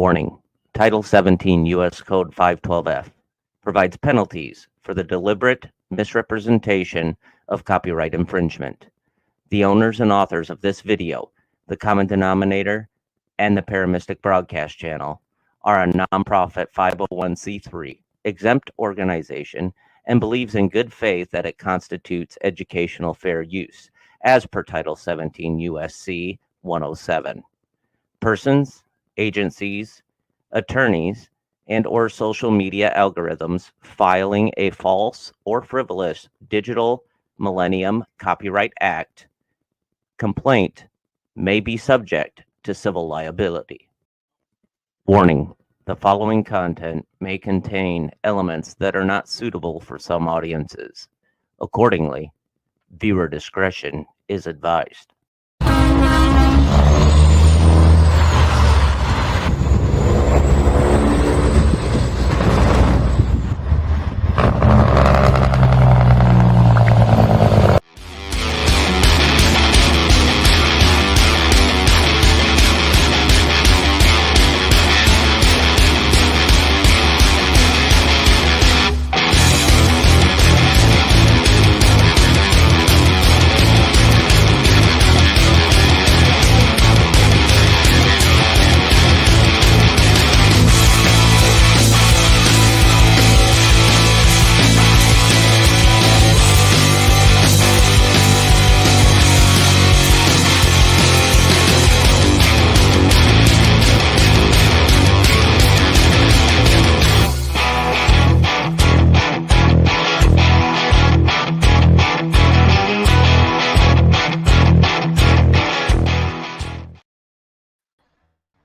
Warning: Title 17 U.S. Code 512F provides penalties for the deliberate misrepresentation of copyright infringement. The owners and authors of this video, the common denominator, and the Paramystic Broadcast Channel are a nonprofit 501c3 exempt organization and believes in good faith that it constitutes educational fair use, as per Title 17 U.S.C. 107. Persons, agencies, attorneys, and or social media algorithms filing a false or frivolous Digital Millennium Copyright Act complaint may be subject to civil liability. Warning: the following content may contain elements that are not suitable for some audiences. Accordingly, viewer discretion is advised.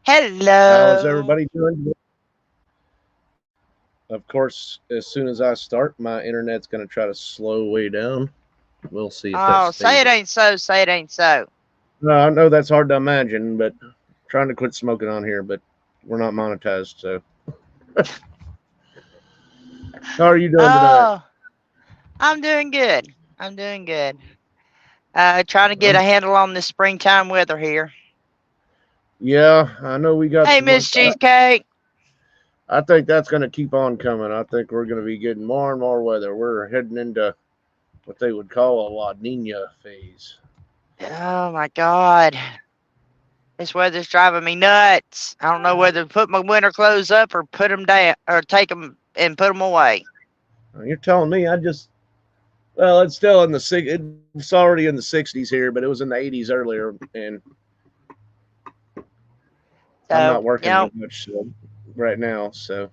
Hello. How's everybody doing? Of course, as soon as I start, my internet's going to try to slow way down. We'll see if Oh, say it ain't so. Say it ain't so. No, I know that's hard to imagine, but I'm trying to quit smoking on here, but we're not monetized, so. How are you doing tonight? I'm doing good. I'm doing good. Trying to get a handle on this springtime weather here. Yeah, I know we got. Hey, Miss Cheesecake. I think that's going to keep on coming. I think we're going to be getting more and more weather. We're heading into what they would call a La Nina phase. Oh my God, this weather's driving me nuts. I don't know whether to put my winter clothes up or put them down, or take them and put them away. You're telling me well, it's still in it's already in the 60s here, but it was in the 80s earlier, and I'm not working much right now, so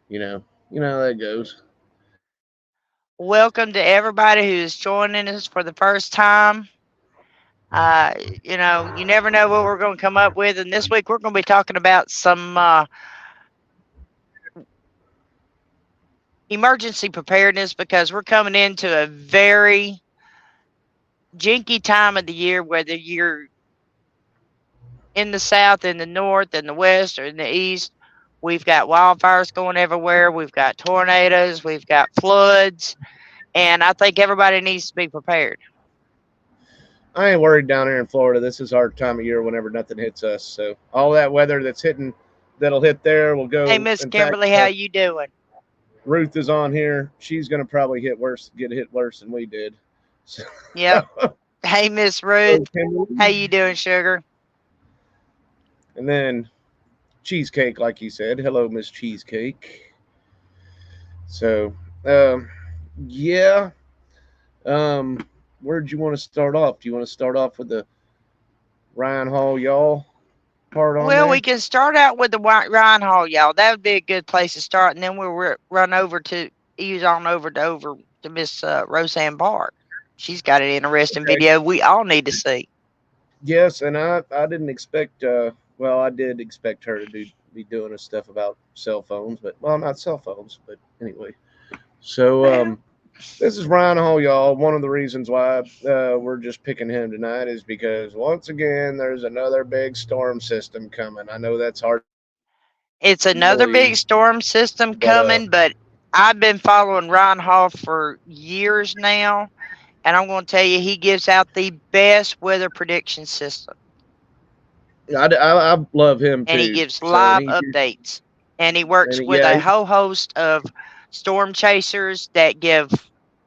you know how that goes. Welcome to everybody who's joining us for the first time. You never know what we're going to come up with, and this week we're going to be talking about some emergency preparedness, because we're coming into a very jinky time of the year, whether you're in the south, in the north, in the west, or in the east. We've got wildfires going everywhere. We've got tornadoes. We've got floods. And I think everybody needs to be prepared. I ain't worried down here in Florida. This is our time of year whenever nothing hits us. So all that weather that'll hit there will go. Hey, Miss Kimberly, how you doing? Ruth is on here. She's going to probably get hit worse than we did. So. Yep. Hey, Miss Ruth. How you doing, sugar? And then Cheesecake, like you said. Hello, Miss Cheesecake. So, yeah. Where'd you want to start off? Do you want to start off with the Ryan Hall y'all part on Well, there? we can start out with the Ryan Hall y'all. That would be a good place to start, and then we'll run over to Miss Roseanne Bart. She's got an interesting video we all need to see. Yes, and I didn't expect. Well, I did expect her to be doing stuff about cell phones, but not cell phones, but anyway. So this is Ryan Hall, y'all. One of the reasons why we're just picking him tonight is because once again there's another big storm system coming. I know that's hard. It's another big storm system coming, but I've been following Ryan Hall for years now, and I'm going to tell you, he gives out the best weather prediction system. I love him too. And he gives So live updates. And he works with yeah, a whole host of storm chasers that give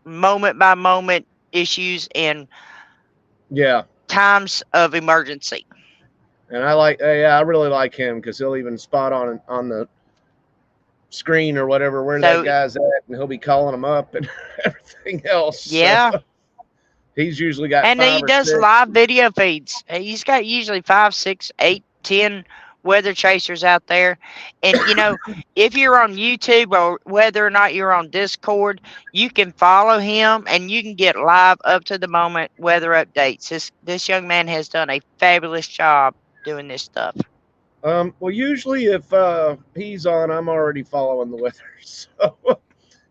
moment by moment issues and yeah. times of emergency. And I really like him because he'll even spot on the screen or whatever where that So, guy's at, and he'll be calling him up and everything else. yeah. So he's usually got And he 5 or does 6. live video feeds. He's got usually 5, 6, 8, 10 weather chasers out there. And, you know, if you're on YouTube or whether or not you're on Discord, you can follow him and you can get live up to the moment weather updates. This young man has done a fabulous job doing this stuff. Well, usually if he's on, I'm already following the weather. So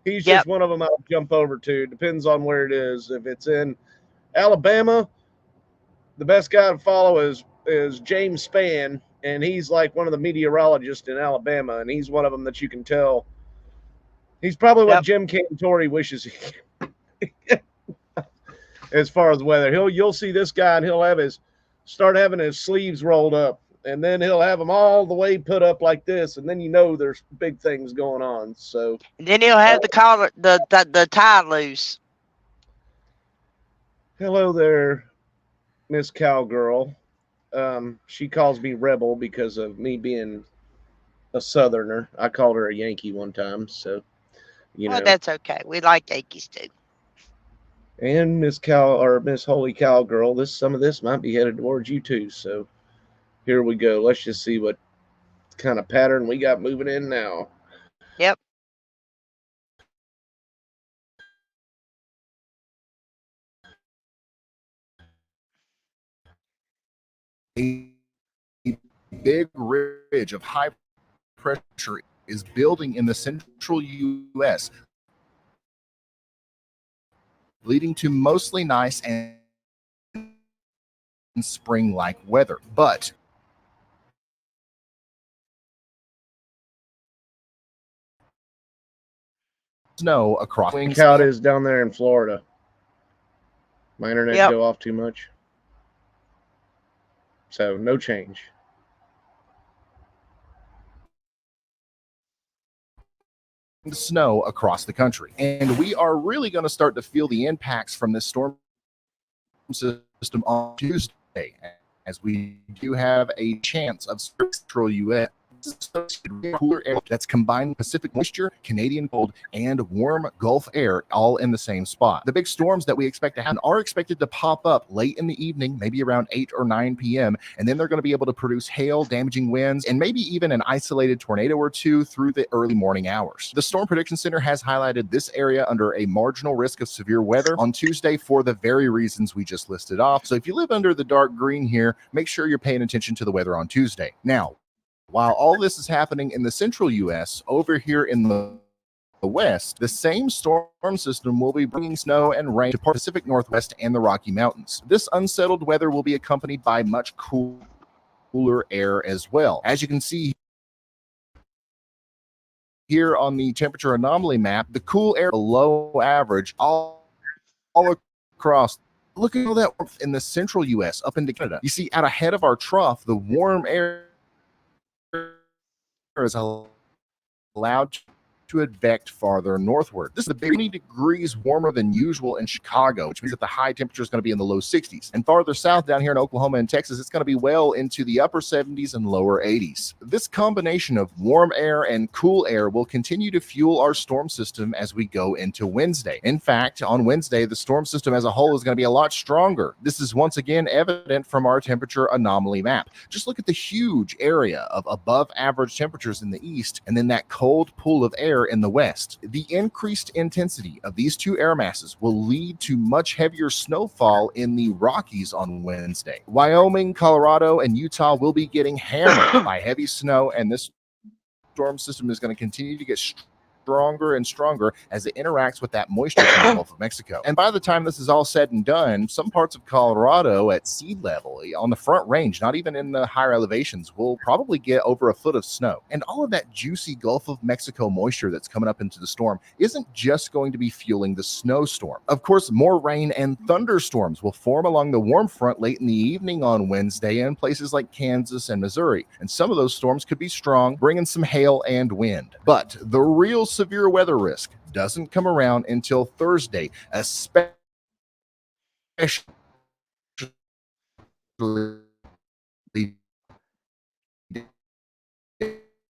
he's Yep. just one of them I'll jump over to. Depends on where it is. If it's in Alabama, the best guy to follow is James Spann, and he's like one of the meteorologists in Alabama, and he's one of them that you can tell. He's probably what Yep. Jim Cantori wishes he as far as weather. You'll see this guy, and he'll have start having his sleeves rolled up, and then he'll have them all the way put up like this, and then you know there's big things going on. So And then he'll have the collar, the tie loose. hello there, Miss Cowgirl. She calls me Rebel because of me being a Southerner. I called her a Yankee one time, so Well, that's okay. We like Yankees too. And Miss Holy Cowgirl, some of this might be headed towards you too. So here we go. Let's just see what kind of pattern we got moving in now. Yep. A big ridge of high pressure is building in the central U.S., leading to mostly nice and spring-like weather. But snow across. Look how it is down there in Florida. My internet go off too much. So no change. Snow across the country. And we are really going to start to feel the impacts from this storm system on Tuesday, as we do have a chance of central U.S. cooler air that's combined Pacific moisture, Canadian cold, and warm Gulf air all in the same spot. The big storms that we expect to happen are expected to pop up late in the evening, maybe around 8 or 9 p.m., and then they're going to be able to produce hail, damaging winds, and maybe even an isolated tornado or two through the early morning hours. The Storm Prediction Center has highlighted this area under a marginal risk of severe weather on Tuesday for the very reasons we just listed off. So if you live under the dark green here, make sure you're paying attention to the weather on Tuesday. Now, while all this is happening in the central U.S., over here in the west, the same storm system will be bringing snow and rain to the Pacific Northwest and the Rocky Mountains. This unsettled weather will be accompanied by much cooler air as well. As you can see here on the temperature anomaly map, the cool air below average all across. Look at all that warmth in the central U.S. up into Canada. You see, out ahead of our trough, the warm air is allowed to advect farther northward. This is 30 degrees warmer than usual in Chicago, which means that the high temperature is going to be in the low 60s. And farther south down here in Oklahoma and Texas, it's going to be well into the upper 70s and lower 80s. This combination of warm air and cool air will continue to fuel our storm system as we go into Wednesday. In fact, on Wednesday, the storm system as a whole is going to be a lot stronger. This is once again evident from our temperature anomaly map. Just look at the huge area of above average temperatures in the east, and then that cold pool of air in the west. The increased intensity of these two air masses will lead to much heavier snowfall in the Rockies on Wednesday. Wyoming, Colorado, and Utah will be getting hammered by heavy snow, and this storm system is going to continue to get stronger and stronger as it interacts with that moisture from the Gulf of Mexico. And by the time this is all said and done, some parts of Colorado at sea level on the Front Range, not even in the higher elevations, will probably get over a foot of snow. And all of that juicy Gulf of Mexico moisture that's coming up into the storm isn't just going to be fueling the snowstorm. Of course, more rain and thunderstorms will form along the warm front late in the evening on Wednesday in places like Kansas and Missouri. And some of those storms could be strong, bringing some hail and wind. But the real severe weather risk doesn't come around until Thursday, especially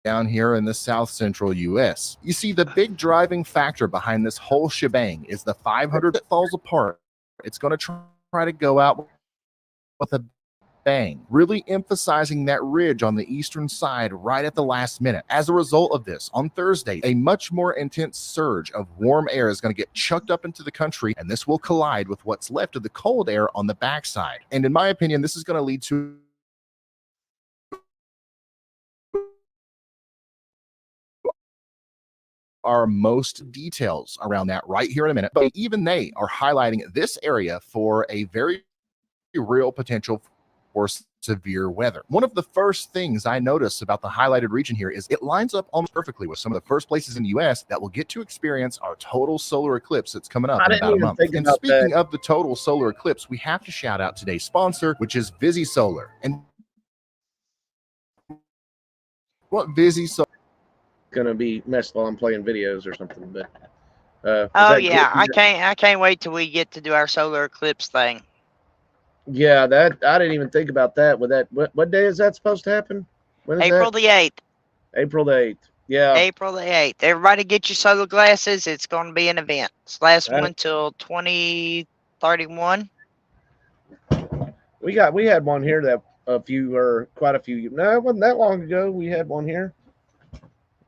down here in the south central U.S. You see, the big driving factor behind this whole shebang is the 500 that falls apart. It's going to try to go out with a bang, really emphasizing that ridge on the eastern side right at the last minute. As a result of this, on Thursday, a much more intense surge of warm air is going to get chucked up into the country, and this will collide with what's left of the cold air on the backside. And in my opinion, this is going to lead to our most details around that right here in a minute. But even they are highlighting this area for a very real potential for severe weather. One of the first things I notice about the highlighted region here is it lines up almost perfectly with some of the first places in the U.S. that will get to experience our total solar eclipse that's coming up in about a month. And speaking of the total solar eclipse, we have to shout out today's sponsor, which is Visi Solar. And what Visi Solar gonna be messed while I'm playing videos or something, but oh yeah, I can't wait till we get to do our solar eclipse thing. Yeah, that I didn't even think about that. With that, what day is that supposed to happen? When is April that? the 8th. April the 8th. Yeah. April the 8th. Everybody get your solar glasses. It's going to be an event. It's last one till 2031. We had one here that quite a few. No, it wasn't that long ago. We had one here.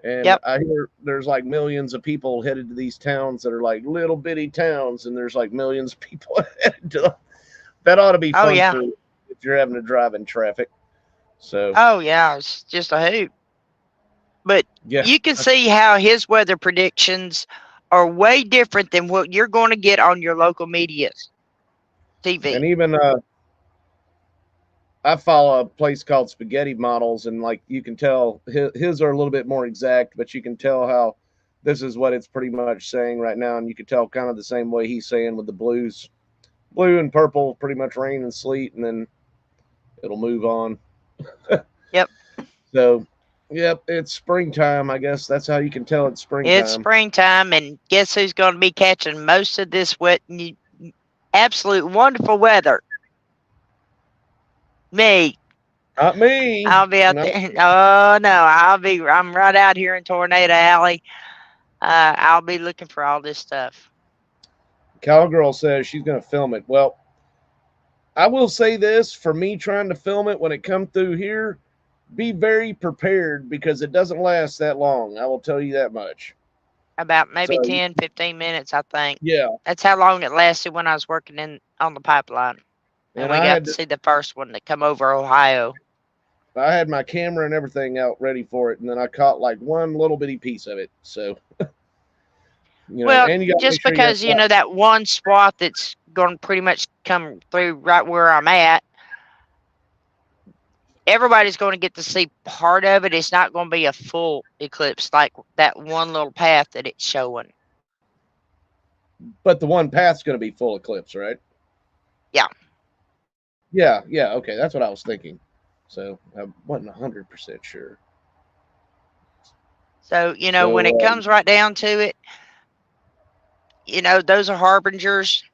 And yep. I hear there's like millions of people headed to these towns that are like little bitty towns, and there's like millions of people headed to them. That ought to be fun if you're having to drive in traffic. So. Oh yeah, it's just a hoot. But yeah, you can see how his weather predictions are way different than what you're going to get on your local media TV. And even I follow a place called Spaghetti Models, and like you can tell his are a little bit more exact, but you can tell how this is what it's pretty much saying right now, and you can tell kind of the same way he's saying with the blue and purple, pretty much rain and sleet, and then it'll move on. Yep. So, yep, it's springtime. I guess that's how you can tell it's springtime. It's springtime, and guess who's going to be catching most of this wet, absolute wonderful weather? Me. Not me. I'll be out there. Oh no, I'm right out here in Tornado Alley. I'll be looking for all this stuff. Cowgirl says she's going to film it. Well, I will say this, for me trying to film it when it comes through here, be very prepared because it doesn't last that long. I will tell you that much. About maybe 10, 15 minutes, I think. Yeah. That's how long it lasted when I was working on the pipeline. And we got to see the first one that come over Ohio. I had my camera and everything out ready for it, and then I caught like one little bitty piece of it. So, well, and just because that one swath that's going to pretty much come through right where I'm at, everybody's going to get to see part of it. It's not going to be a full eclipse like that one little path that it's showing. But the one path's going to be full eclipse, right? Yeah. Yeah. Okay, that's what I was thinking. So I wasn't 100% sure. So, when it comes right down to it, those are harbingers,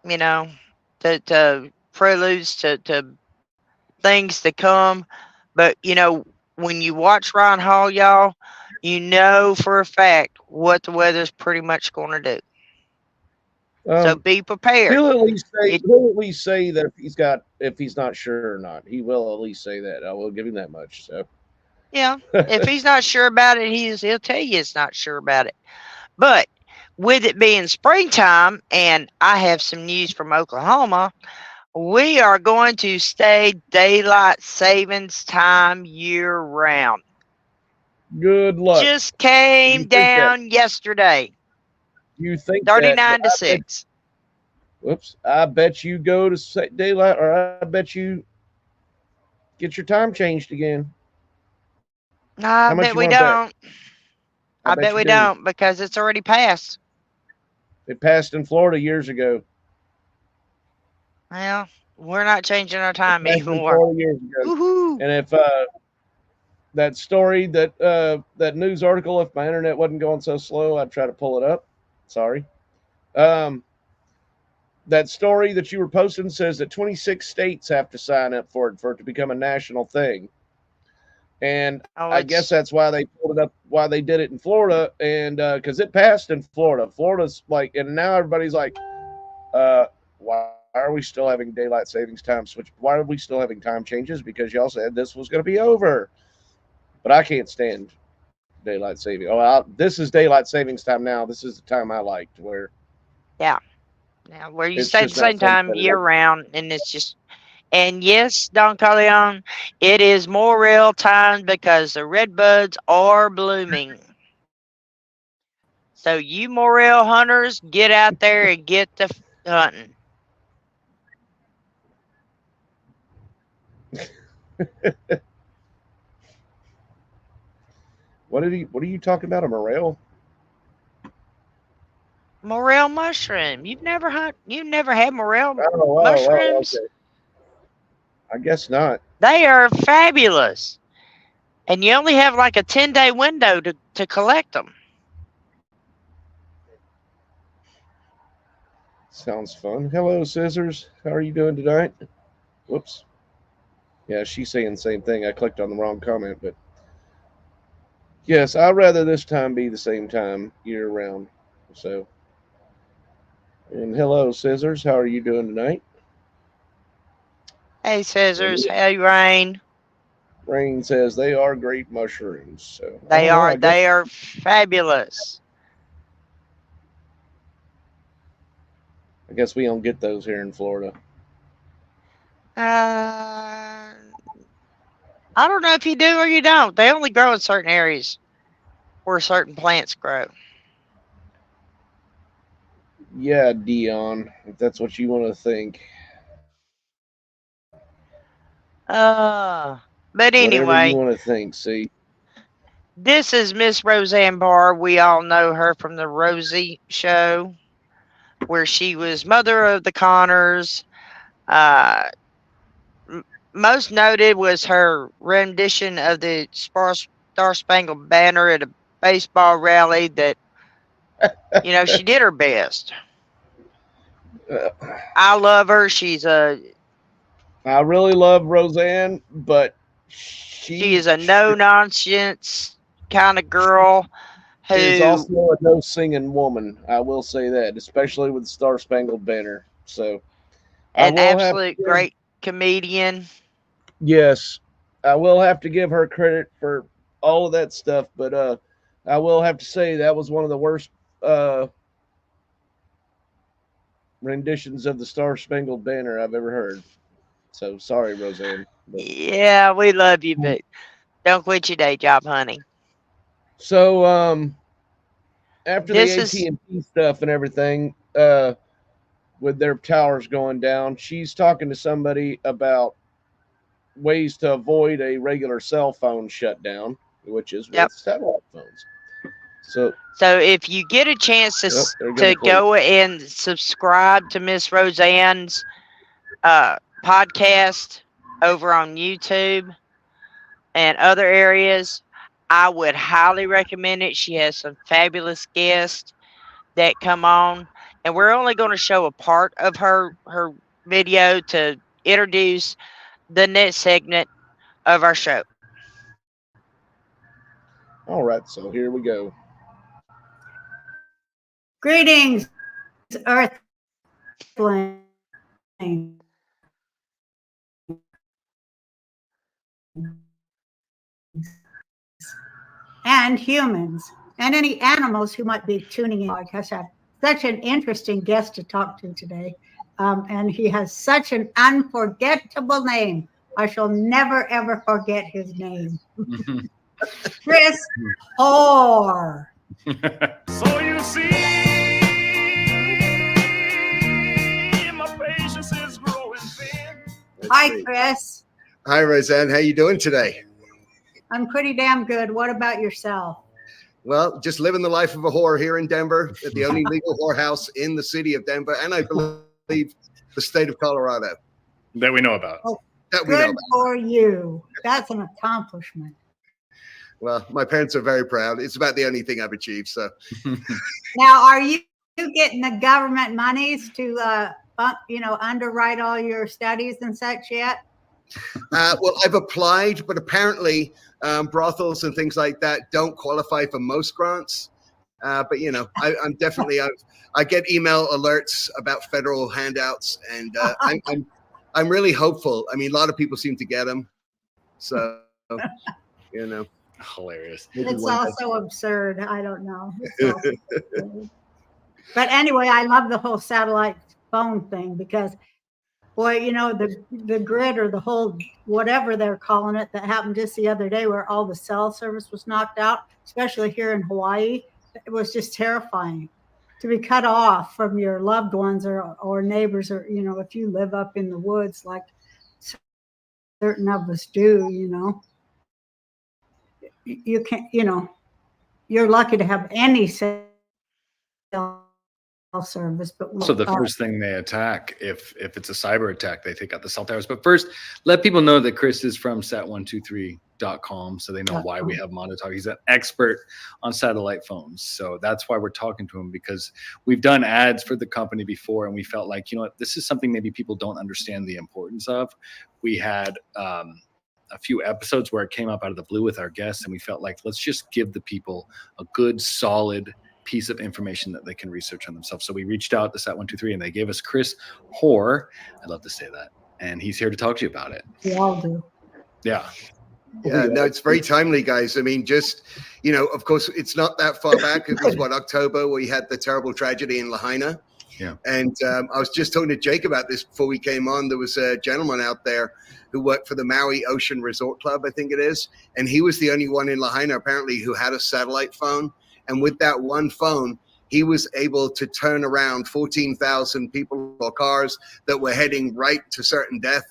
to preludes to things to come. But, when you watch Ron Hall, y'all, for a fact what the weather's pretty much going to do. So be prepared. He'll at least say that if he's not sure or not. He will at least say that. I will give him that much. So yeah, if he's not sure about it, he'll tell you it's not sure about it. But with it being springtime, and I have some news from Oklahoma, we are going to stay daylight savings time year round. Good luck. Just came down yesterday. You think 39 to 6. Whoops. I bet you go to daylight, or I bet you get your time changed again. No, I much bet you we wanna bet? don't. I bet you we do. don't because it's already passed. It passed in Florida years ago. Well, we're not changing our time Passed in anymore. Florida years ago. Woohoo! And if that story, that news article, if my internet wasn't going so slow, I'd try to pull it up. Sorry. That story that you were posting says that 26 states have to sign up for it to become a national thing. And I guess that's why they pulled it up, why they did it in Florida. And because it passed in Florida. Florida's like, and now everybody's like, why are we still having daylight savings time switch? Why are we still having time changes? Because y'all said this was going to be over. But I can't stand daylight saving. This is daylight savings time now. This is the time I liked where. Yeah. Now, where you stay at the same time year round, and it's just, and yes, Don Corleone, it is more real time because the redbuds are blooming. So you morel hunters, get out there and get the hunting. What are you talking about? A morel? Morel mushroom. You've never had morel mushrooms? Okay. I guess not. They are fabulous. And you only have like a 10-day window to collect them. Sounds fun. Hello, Scissors. How are you doing tonight? Whoops. Yeah, she's saying the same thing. I clicked on the wrong comment, but yes, I'd rather this time be the same time year round. So, and hello, Scissors. How are you doing tonight? Hey, Scissors. Hey, Rain. Rain says they are great mushrooms. So they are fabulous. I guess we don't get those here in Florida. I don't know if you do or you don't. They only grow in certain areas where certain plants grow. Yeah, Dion, if that's what you want to think. But anyway, whatever you want to think. See, this is Miss Roseanne Barr. We all know her from the Rosie show, where she was mother of the Connors. Most noted was her rendition of the Star Spangled Banner at a baseball rally. That she did her best. I love her. I really love Roseanne, but she is a no-nonsense kind of girl who is also a no-singing woman. I will say that, especially with Star Spangled Banner. So, an absolute great comedian. Yes, I will have to give her credit for all of that stuff, but I will have to say that was one of the worst renditions of the Star Spangled Banner I've ever heard. So sorry, Roseanne. Yeah, we love you, but don't quit your day job, honey. So after the AT&T stuff and everything, with their towers going down, she's talking to somebody about ways to avoid a regular cell phone shutdown, which is with satellite phones. So if you get a chance to go and subscribe to Miss Roseanne's podcast over on YouTube and other areas, I would highly recommend it. She has some fabulous guests that come on, and we're only going to show a part of her video to introduce the next segment of our show. All right, so here we go. Greetings, Earthlings. And humans, and any animals who might be tuning in. I guess I have such an interesting guest to talk to today. And he has such an unforgettable name. I shall never, ever forget his name. Chris Orr. So you see, my patience is growing thin. Hi, Chris. Hi, Roseanne. How you doing today? I'm pretty damn good. What about yourself? Well, just living the life of a whore here in Denver, at the only legal whorehouse in the city of Denver, and I believe the state of Colorado. That we know about. Oh, That we know good about. for you. That's an accomplishment. Well, my parents are very proud. It's about the only thing I've achieved. So Now, are you getting the government monies to, underwrite all your studies and such yet? well, I've applied, but apparently brothels and things like that don't qualify for most grants. But I'm definitely I get email alerts about federal handouts, and I'm really hopeful. I mean, a lot of people seem to get them, so Hilarious. It's also absurd. I don't know. But anyway, I love the whole satellite phone thing because, boy, the grid or the whole whatever they're calling it that happened just the other day where all the cell service was knocked out, especially here in Hawaii. It was just terrifying to be cut off from your loved ones or neighbors, or if you live up in the woods like certain of us do, you can't, you're lucky to have any cell service. But So the first thing they attack, if it's a cyber attack, they take out the cell towers. But first, let people know that Chris is from sat123.com, so they know why we have Mondo Talk. He's an expert on satellite phones, so that's why we're talking to him, because we've done ads for the company before, and we felt like, this is something maybe people don't understand the importance of. We had a few episodes where it came up out of the blue with our guests, and we felt like, let's just give the people a good, solid piece of information that they can research on themselves. So we reached out to Sat123, and they gave us Chris Orr. I love to say that. And he's here to talk to you about it. We all do. Yeah. Yeah, no, it's very timely, guys. I mean, just, of course, it's not that far back. It was October, where we had the terrible tragedy in Lahaina. Yeah. And I was just talking to Jake about this before we came on. There was a gentleman out there who worked for the Maui Ocean Resort Club, I think it is. And he was the only one in Lahaina, apparently, who had a satellite phone. And with that one phone, he was able to turn around 14,000 people or cars that were heading right to certain death,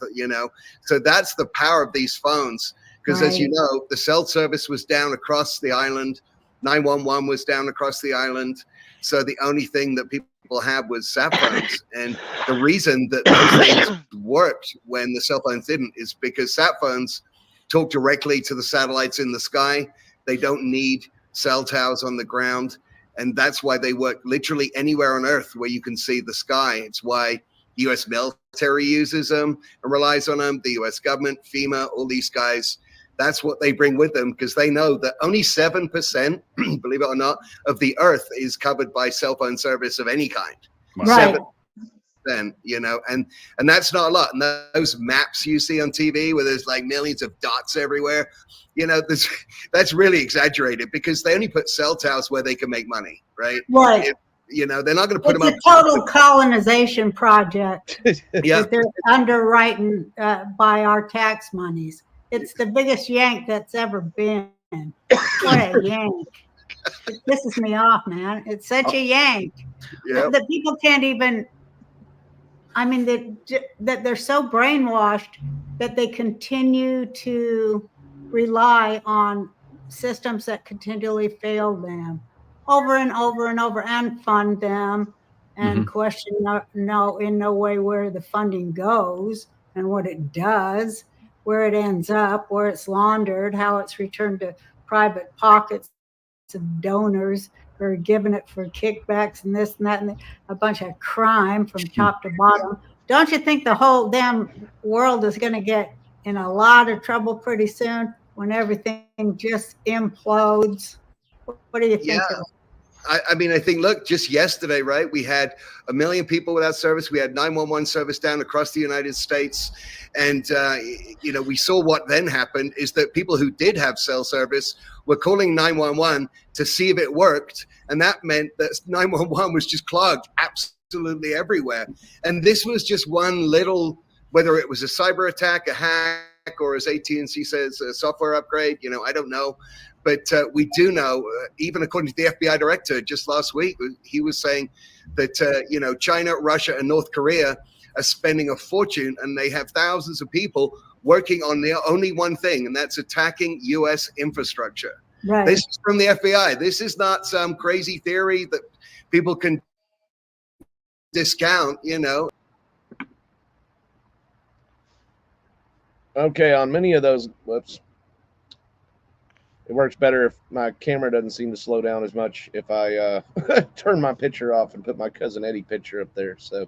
So that's the power of these phones. Because as you know, the cell service was down across the island. 911 was down across the island. So the only thing that people had was sat phones. And the reason that those things worked when the cell phones didn't is because sat phones talk directly to the satellites in the sky. They don't need cell towers on the ground, and that's why they work literally anywhere on Earth where you can see the sky. It's why U.S. military uses them and relies on them. The U.S. government, FEMA, all these guys, that's what they bring with them, because they know that only 7%, believe it or not, of the Earth is covered by cell phone service of any kind. Right. 7%, and that's not a lot. And those maps you see on TV where there's like millions of dots everywhere, that's really exaggerated, because they only put cell towers where they can make money, right? Right. They're not going to put them up. It's a total colonization project Yeah. that they're underwriting by our tax monies. It's the biggest yank that's ever been. What a yank. It pisses me off, man. It's such a yank. Yeah. That people can't even, that they're so brainwashed that they continue to rely on systems that continually fail them over and over and over, and fund them and question in no way where the funding goes and what it does, where it ends up, where it's laundered, how it's returned to private pockets of donors who are giving it for kickbacks and this and that, and a bunch of crime from top to bottom. Don't you think the whole damn world is going to get in a lot of trouble pretty soon when everything just implodes? What do you think? Yeah. I think, look, just yesterday, right, we had 1 million people without service. We had 911 service down across the United States. And, we saw what then happened is that people who did have cell service were calling 911 to see if it worked. And that meant that 911 was just clogged absolutely everywhere. And this was just one little, whether it was a cyber attack, a hack, or as AT&T says, a software upgrade. I don't know. But we do know, even according to the FBI director just last week, he was saying that, China, Russia, and North Korea are spending a fortune, and they have thousands of people working on the only one thing, and that's attacking U.S. infrastructure. Right. This is from the FBI. This is not some crazy theory that people can discount, Okay, on many of those, whoops. It works better if my camera doesn't seem to slow down as much if I turn my picture off and put my cousin Eddie picture up there. So,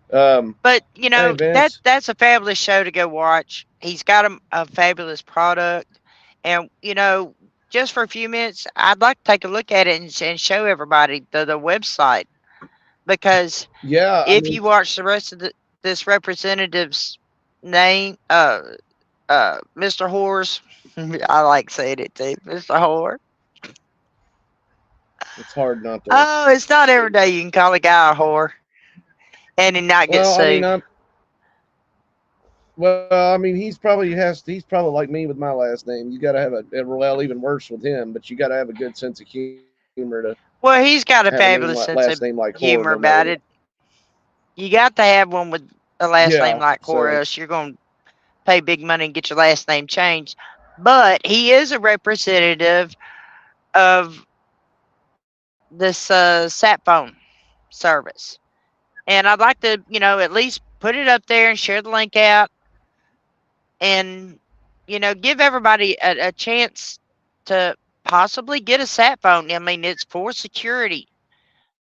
But hey, Vince. that's a fabulous show to go watch. He's got a fabulous product, and just for a few minutes, I'd like to take a look at it and show everybody the website, because Yeah, if you watch the rest of this representative's name, Mr. Horse, I like saying it too, Mr. Whore. it's hard not to. Oh, it's not every day you can call a guy a whore and he not get Well, sued. he's probably like me with my last name. You got to have even worse with him, but you got to have a good sense of humor to. Well, he's got a have a name fabulous like, sense last of name like humor Whore, no matter about it. You got to have one with a last name like so- Whore, else you're going to pay big money and get your last name changed. But he is a representative of this sat phone service. And I'd like to, at least put it up there and share the link out and, give everybody a chance to possibly get a sat phone. I mean, it's for security,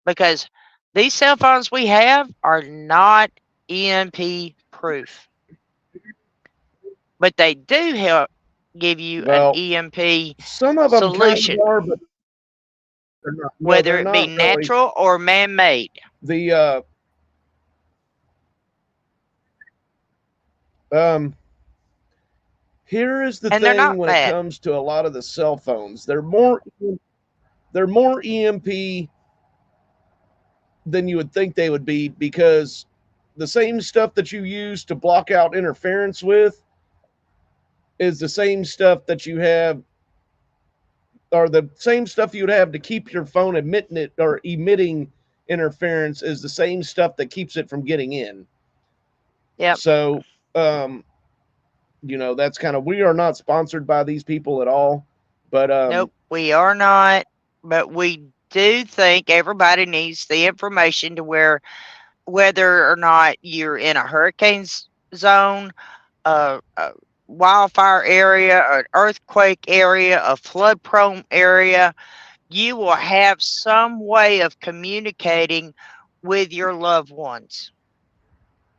because these cell phones we have are not EMP proof, but they do help give you Well, an EMP some of them solution, kind of are, but they're not, whether they're it not be really. natural or man-made. The here is the And they're thing not when bad. it comes to a lot of the cell phones. They're more EMP than you would think they would be, because the same stuff that you use to block out interference with is the same stuff that you have, or the same stuff you'd have to keep your phone emitting interference is the same stuff that keeps it from getting in. Yep. So, that's kind of, we are not sponsored by these people at all, but Nope, we are not. But we do think everybody needs the information to whether or not you're in a hurricane zone, a wildfire area, an earthquake area, a flood prone area, you will have some way of communicating with your loved ones.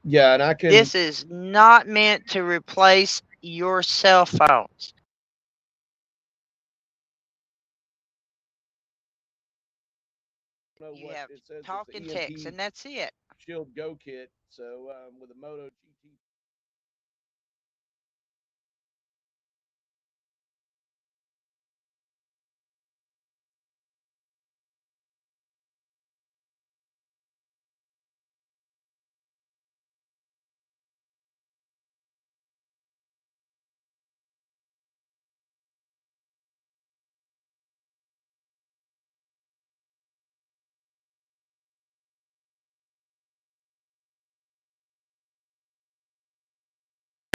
yeah, and I can. This is not meant to replace your cell phones. You have talk and text, and that's it. Shield Go Kit. So with a Moto GT.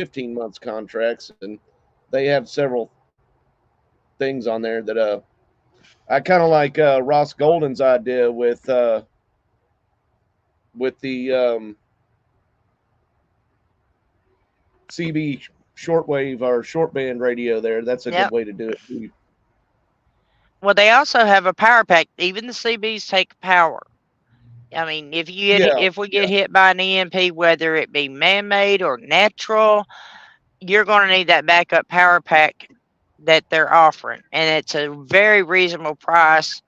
$15 contracts, and they have several things on there that I kind of like Ross Golden's idea with the CB shortwave or shortband radio there. That's a good way to do it. Well, they also have a power pack. Even the CBs take power. I mean, if we get hit by an EMP, whether it be man-made or natural, you're going to need that backup power pack that they're offering, and it's a very reasonable price.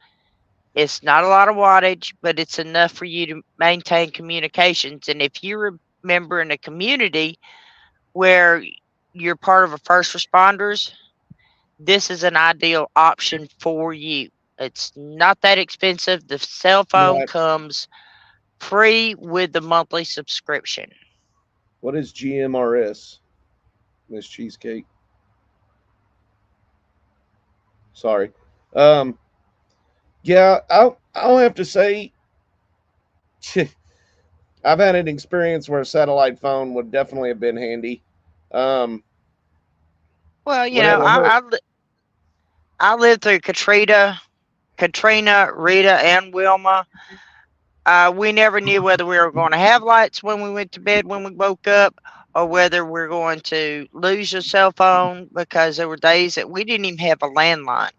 It's not a lot of wattage, but it's enough for you to maintain communications. And if you remember in a community where you're part of a first responders, this is an ideal option for you. It's not that expensive. The cell phone comes free with the monthly subscription. What is GMRS? Miss Cheesecake. Sorry. Um, yeah, I'll have to say, I've had an experience where a satellite phone would definitely have been handy. Um, Well, you know, whenever her, I lived through Katrina, Rita, and Wilma. We never knew whether we were going to have lights when we went to bed, when we woke up, or whether we're going to lose your cell phone, because there were days that we didn't even have a landline.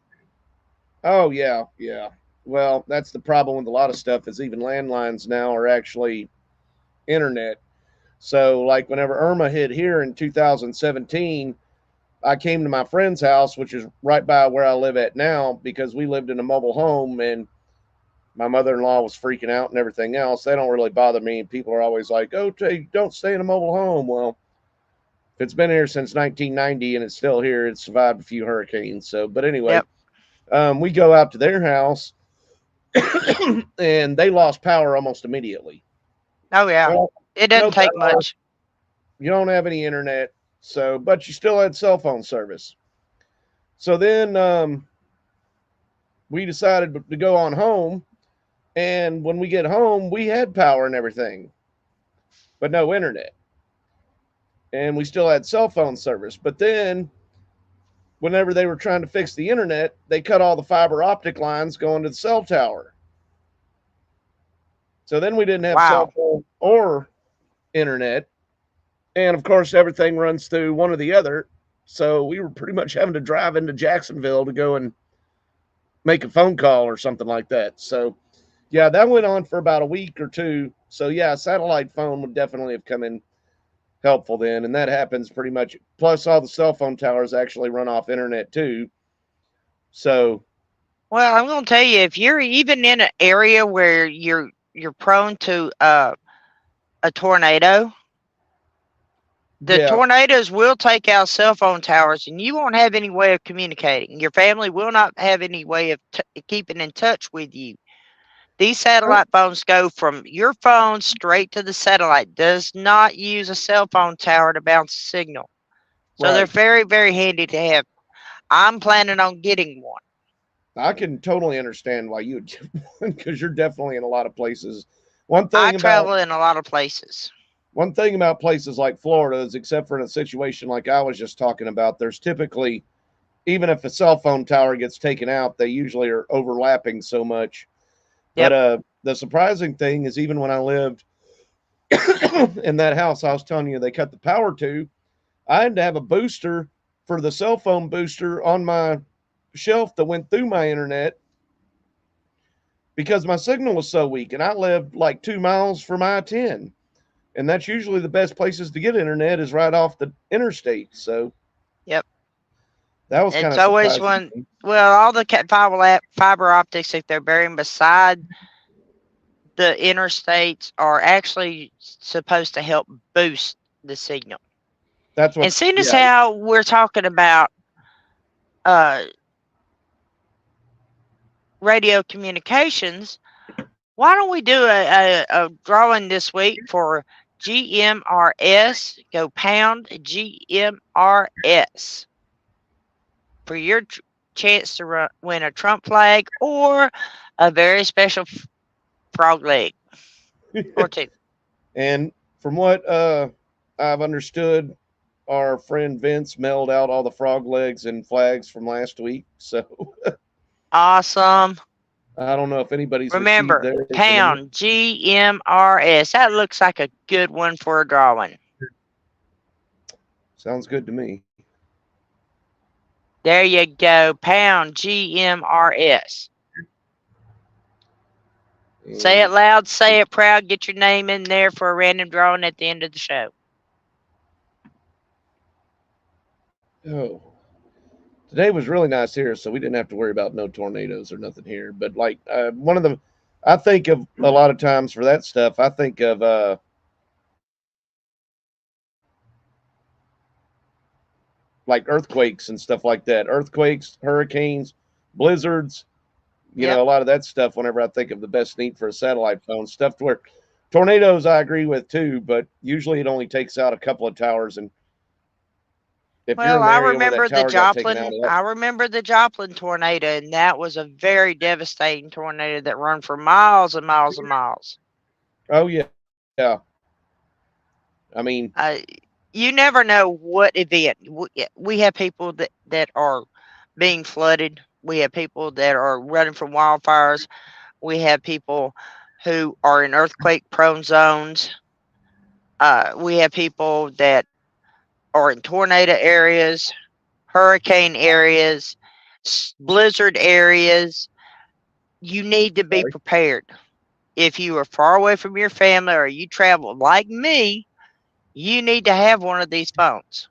oh yeah, yeah. Well, that's the problem with a lot of stuff is even landlines now are actually internet. So like whenever Irma hit here in 2017, I came to my friend's house, which is right by where I live at now, because we lived in a mobile home and my mother-in-law was freaking out and everything else. They don't really bother me. People are always like, "Oh, don't stay in a mobile home." Well, if it's been here since 1990 and it's still here, it's survived a few hurricanes. So, but anyway, Yep. we go out to their house and they lost power almost immediately. Oh, yeah. Well, It no doesn't take power, much. you don't have any internet, so but you still had cell phone service. So then we decided to go on home, and when we get home, we had power and everything, but no internet, and we still had cell phone service. But then, whenever they were trying to fix the internet, they cut all the fiber optic lines going to the cell tower. So then we didn't have cell Wow. phone or internet. And of course, everything runs through one or the other. So we were pretty much having to drive into Jacksonville to go and make a phone call or something like that. So, yeah, that went on for about a week or two. So, yeah, a satellite phone would definitely have come in helpful then. And that happens pretty much. Plus, all the cell phone towers actually run off internet too. So, Well, I'm going to tell you, if you're even in an area where you're prone to a tornado, the yeah, tornadoes will take out cell phone towers, and you won't have any way of communicating. Your family will not have any way of keeping in touch with you. These satellite phones go from your phone straight to the satellite. Does not use a cell phone tower to bounce a signal. So they're right. very, very handy to have. I'm planning on getting one. I can totally understand why you would get one because you're definitely in a lot of places. One I thing about travel in a lot of places. one thing about places like Florida is, except for in a situation like I was just talking about, there's typically, even if a cell phone tower gets taken out, they usually are overlapping so much. Yep. But the surprising thing is, even when I lived in that house I was telling you they cut the power to, I had to have a booster for the cell phone booster on my shelf that went through my internet because my signal was so weak, and I lived like 2 miles from I-10, and that's usually the best places to get internet is right off the interstate. So Yep. that was kind It's of always surprising. one. Well, all the fiber optics, if they're buried beside the interstates, are actually supposed to help boost the signal. That's what. And seeing as Yeah, how we're talking about radio communications, why don't we do a drawing this week for GMRS? Go pound GMRS for your chance to win a Trump flag or a very special frog leg or two. and from what I've understood, our friend Vince mailed out all the frog legs and flags from last week. So Awesome. I don't know if anybody's received Remember, theirs. pound GMRS. That looks like a good one for a drawing. Sounds good to me. There you go. Pound GMRS. Say it And, loud, say it proud, get your name in there for a random drawing at the end of the show. oh, today was really nice here, so we didn't have to worry about no tornadoes or nothing here. But like one of the, I think of a lot of times for that stuff. I think of like earthquakes and stuff like that. Earthquakes, hurricanes, blizzards. You Yep. know, a lot of that stuff. Whenever I think of the best need for a satellite phone, stuff to where tornadoes, I agree with too, but usually it only takes out a couple of towers and If you're Well, in the area where that tower got taken out, I remember the Joplin tornado, and that was a very devastating tornado that run for miles and miles and miles. oh yeah, yeah. I mean, You never know what event. We have people that are being flooded. We have people that are running from wildfires. We have people who are in earthquake-prone zones. We have people that are in tornado areas, hurricane areas, blizzard areas. You need to be prepared. If you are far away from your family or you travel like me, you need to have one of these phones.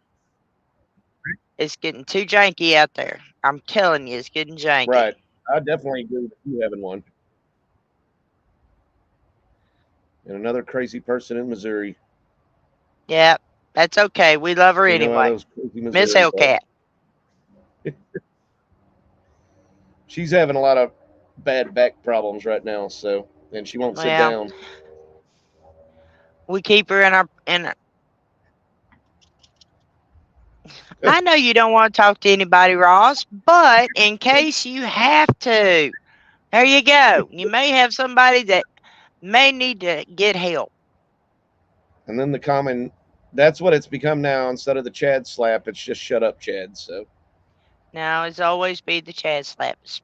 It's getting too janky out there. I'm telling you, it's getting janky. right. I definitely agree with you having one. And another crazy person in Missouri. Yeah, that's okay. We love her You know how anyway. those crazy Miss Missouri folks- Hellcat. She's having a lot of bad back problems right now, so and she won't sit Well, down. we keep her in our. I know you don't want to talk to anybody, Ross, but in case you have to, there you go. You may have somebody that may need to get help. And then the common, that's what it's become now. Instead of the Chad slap, it's just shut up, Chad. So Now, it's always be the Chad slaps.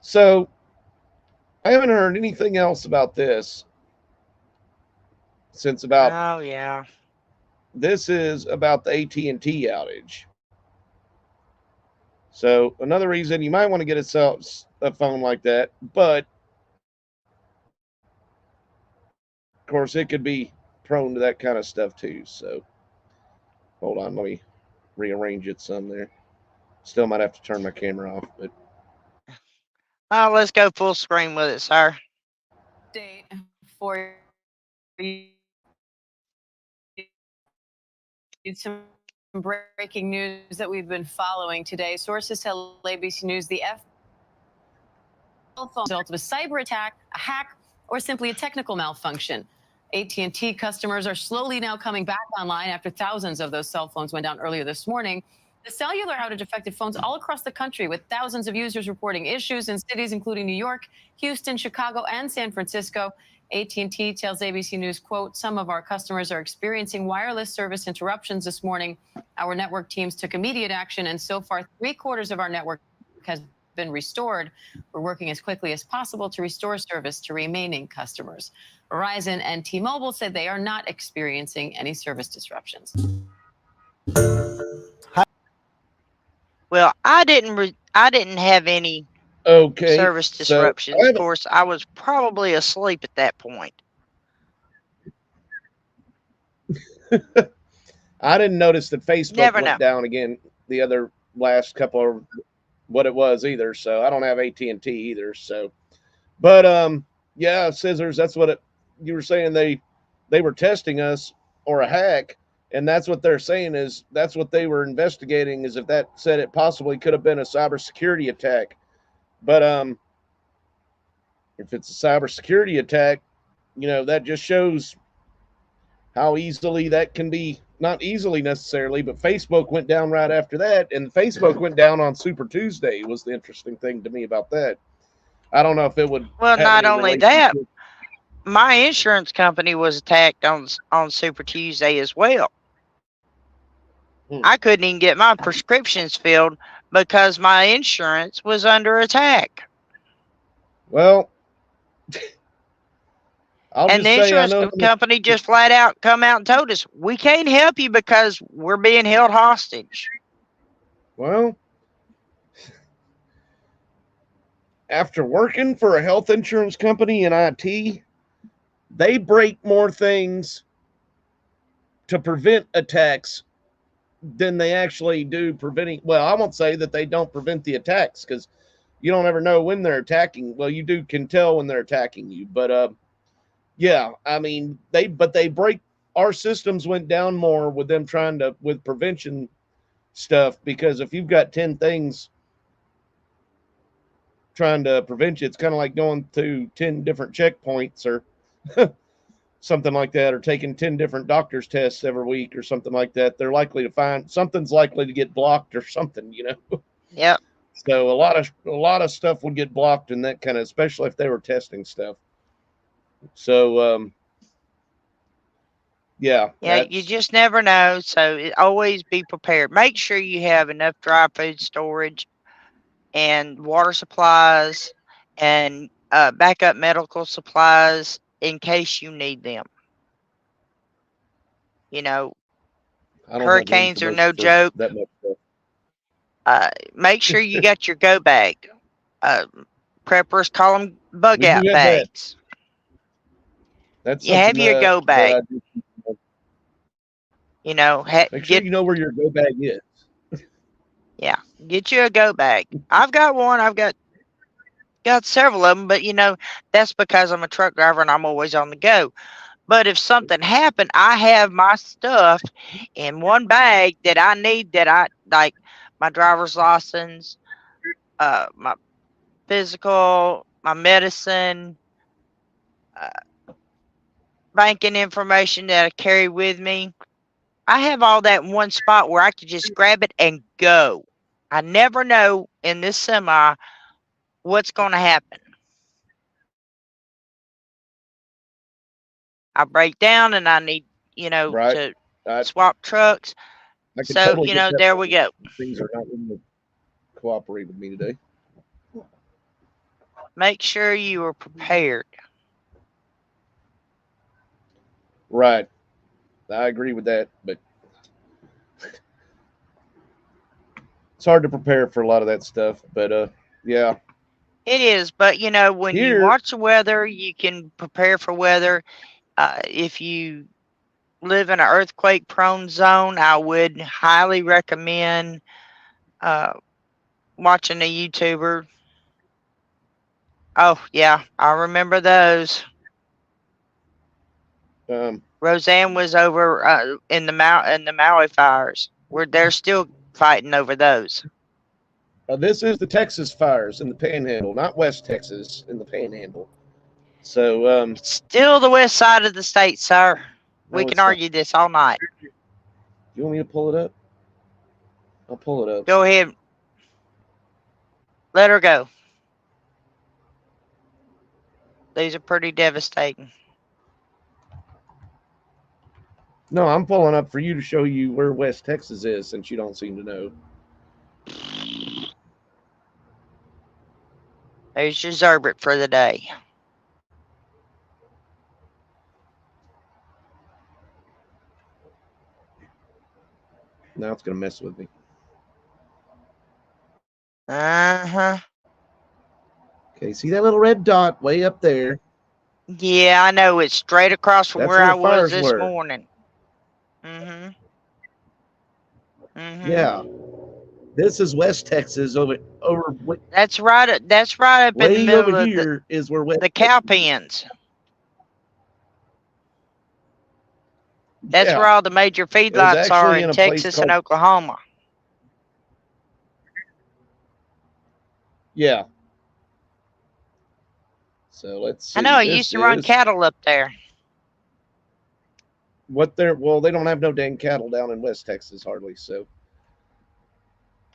So I haven't heard anything else about this since about Oh, yeah. this is about the AT&T outage. So another reason you might want to get a phone like that, but of course it could be prone to that kind of stuff too. So hold on, let me rearrange it some there. Still might have to turn my camera off, but Oh, let's go full screen with it, sir. Date for some breaking news that we've been following today. Sources tell ABC News the phone result of a cyber attack, a hack, or simply a technical malfunction. AT&T customers are slowly now coming back online after thousands of those cell phones went down earlier this morning. The cellular outage affected phones all across the country, with thousands of users reporting issues in cities including New York, Houston, Chicago, and San Francisco. AT&T tells ABC News, quote, some of our customers are experiencing wireless service interruptions this morning. Our network teams took immediate action, and so far, 3/4 of our network has been restored. We're working as quickly as possible to restore service to remaining customers. Verizon and T-Mobile said they are not experiencing any service disruptions. Well, I didn't have any okay. service disruptions. So Of course, I was probably asleep at that point. I didn't notice that Facebook Never went know. down again the other last couple of what it was either. So I don't have AT&T either. So, but yeah, scissors. That's what you were saying. They were testing us or a hack, and that's what they're saying is that's what they were investigating is if that said it possibly could have been a cybersecurity attack. But if it's a cybersecurity attack, you know that just shows how easily that can be. Not easily necessarily, but Facebook went down right after that, and Facebook went down on Super Tuesday was the interesting thing to me about that. I don't know if it would. Well, have not any only that, relationship- my insurance company was attacked on Super Tuesday as well. I couldn't even get my prescriptions filled because my insurance was under attack. Well, I'll And just the say I insurance know. company just flat out come out and told us, we can't help you because we're being held hostage. Well, after working for a health insurance company in IT, they break more things to prevent attacks than they actually do preventing. Well, I won't say that they don't prevent the attacks because you don't ever know when they're attacking. Well, you can tell when they're attacking you, but yeah, I mean they break. Our systems went down more with them trying to with prevention stuff because if you've got 10 things trying to prevent you, it's kind of like going to 10 different checkpoints or something like that, or taking 10 different doctor's tests every week or something like that, they're likely to find something's likely to get blocked or something, you know. Yep. So a lot of stuff would get blocked, and that kind of, especially if they were testing stuff. So yeah, Yeah, you just never know. So always be prepared. Make sure you have enough dry food storage and water supplies and backup medical supplies in case you need them. You know, I don't have room hurricanes for are no for joke. that much stuff. Make sure you got your go bag. Preppers call them bug We do out have that. bags. That's You have something your go that bag. I do. You know, Make sure you know where your go bag is. Yeah, get you a go bag. I've got one. I've got several of them, but you know, that's because I'm a truck driver and I'm always on the go. But if something happened, I have my stuff in one bag that I need, that I like, my driver's license, my physical, my medicine, banking information that I carry with me. I have all that in one spot where I could just grab it and go. I never know in this semi what's going to happen. I break down and I need, you know, Right. to swap trucks. I can So, totally you get know, that. there we go. Things are not going to cooperate with me today. Make sure you are prepared. Right. I agree with that, but it's hard to prepare for a lot of that stuff. But yeah. It is, but you know, when you Here, watch the weather, you can prepare for weather. If you live in an earthquake-prone zone, I would highly recommend watching a YouTuber. Oh yeah, I remember those. Roseanne was over in the Maui fires, where they're still fighting over those. this is the Texas fires in the Panhandle, not West Texas, in the Panhandle. So it's still the west side of the state, sir. We no, can it's not. argue this all night. You want me to pull it up? I'll pull it up. Go ahead. Let her go. These are pretty devastating. No, I'm pulling up for you to show you where West Texas is, since you don't seem to know. There's your Zerbert for the day. Now it's going to mess with me. Uh-huh. Okay, see that little red dot way up there? Yeah, I know. It's straight across from That's where I the was fires this were. morning. Mm-hmm. Mm-hmm. Yeah. This is West Texas over That's right up in the way middle over of here is where West the cow pens. That's Yeah. where all the major It was feedlots are actually in in a place Texas and called Oklahoma. Yeah. So let's see. I know. I This used to run is cattle up there. what they're well, they don't have no dang cattle down in West Texas hardly, so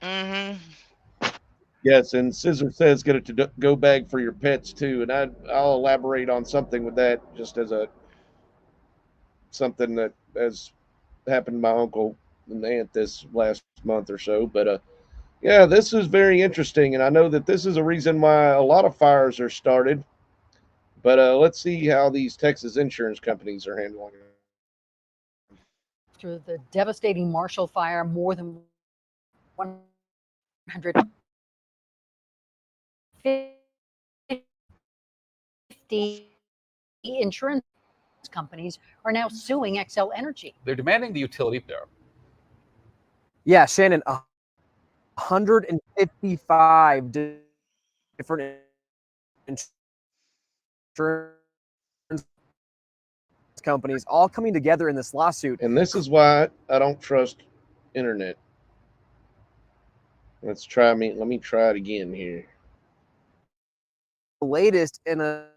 Mm-hmm. yes, and Scissor says get it to go bag for your pets too, and I'll elaborate on something with that just as a something that has happened to my uncle and aunt this last month or so. But yeah, this is very interesting, and I know that this is a reason why a lot of fires are started. But let's see how these Texas insurance companies are handling it. After the devastating Marshall Fire, more than 150 insurance companies are now suing Xcel Energy. They're demanding the utility there. Yeah, Shannon, 155 different insurance companies all coming together in this lawsuit. And this is why I don't trust internet. Let me try it again here. The latest in a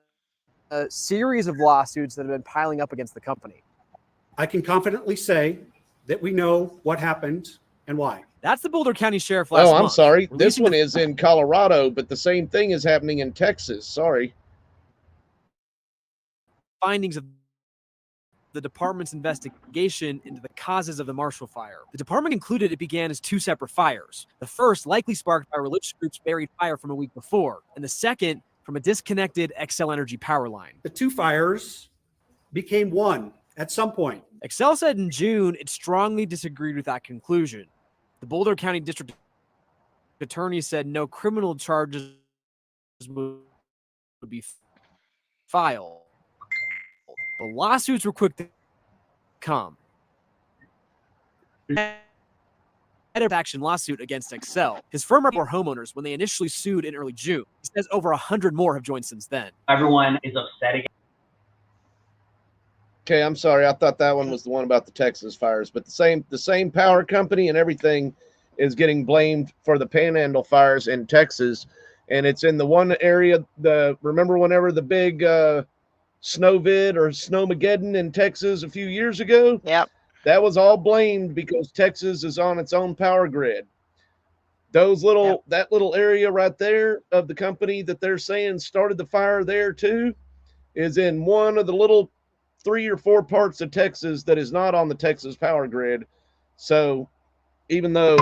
a series of lawsuits that have been piling up against the company. I can confidently say that we know what happened and why. That's the Boulder County Sheriff last Oh, month. I'm sorry. This releasing one the is in Colorado, but the same thing is happening in Texas. Sorry. findings of the department's investigation into the causes of the Marshall Fire. The department concluded it began as two separate fires. The first likely sparked by religious groups' buried fire from a week before, and the second from a disconnected Xcel Energy power line. The two fires became one at some point. Xcel said in June it strongly disagreed with that conclusion. The Boulder County District Attorney said no criminal charges would be filed. But lawsuits were quick to come. Action lawsuit against Xcel. His firm were homeowners when they initially sued in early June. He says over 100 more have joined since then. Everyone is upset again. Okay, I'm sorry. I thought that one was the one about the Texas fires, but the same power company and everything is getting blamed for the Panhandle fires in Texas, and it's in the one area. Remember whenever the big Snowvid or Snowmageddon in Texas a few years ago? Yep. That was all blamed because Texas is on its own power grid. That little area right there of the company that they're saying started the fire there too is in one of the little 3 or 4 parts of Texas that is not on the Texas power grid. So even though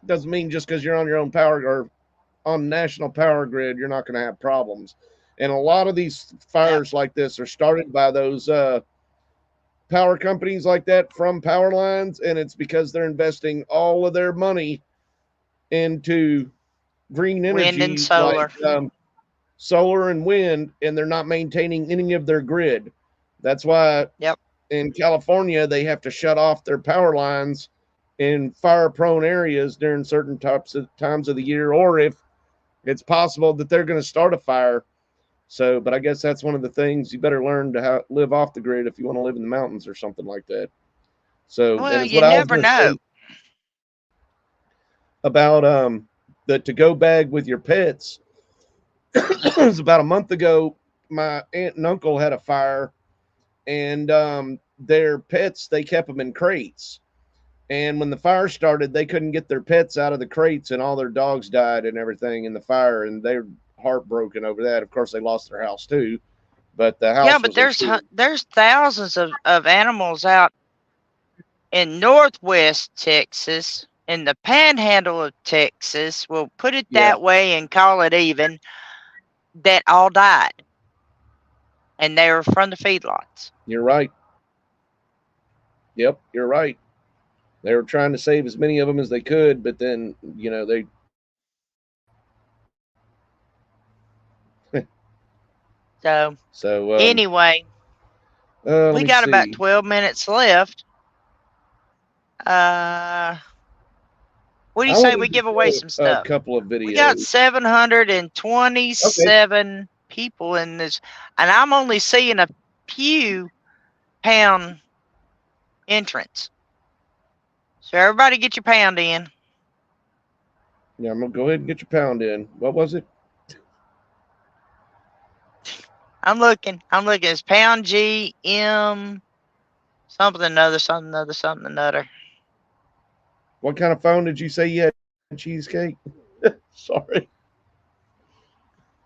doesn't mean just because you're on your own power or on national power grid, you're not going to have problems. And a lot of these fires like this are started by those power companies like that from power lines, and it's because they're investing all of their money into green energy, Wind and solar. like solar and wind, and they're not maintaining any of their grid. That's why in California they have to shut off their power lines in fire-prone areas during certain times of the year, or if it's possible that they're going to start a fire. So, but I guess that's one of the things you better learn to live off the grid if you want to live in the mountains or something like that. So, Well, and it's you what never I was gonna know. say about the to-go bag with your pets. It was about a month ago. My aunt and uncle had a fire, and their pets, they kept them in crates. And when the fire started, they couldn't get their pets out of the crates, and all their dogs died and everything in the fire, and they were heartbroken over that. Of course, they lost their house too, but the house. Yeah, but there's thousands of animals out in Northwest Texas, in the Panhandle of Texas. We'll put it that way and call it even. That all died, and they were from the feedlots. You're right. Yep, you're right. They were trying to save as many of them as they could, but then they. So anyway, we got about 12 minutes left. What do you say we give away some stuff? A couple of videos. We got 727 people in this, and I'm only seeing a few pound entrants. So everybody get your pound in. Yeah, I'm going to go ahead and get your pound in. What was it? I'm looking. It's pound G M something another. What kind of phone did you say you had? Cheesecake? Sorry.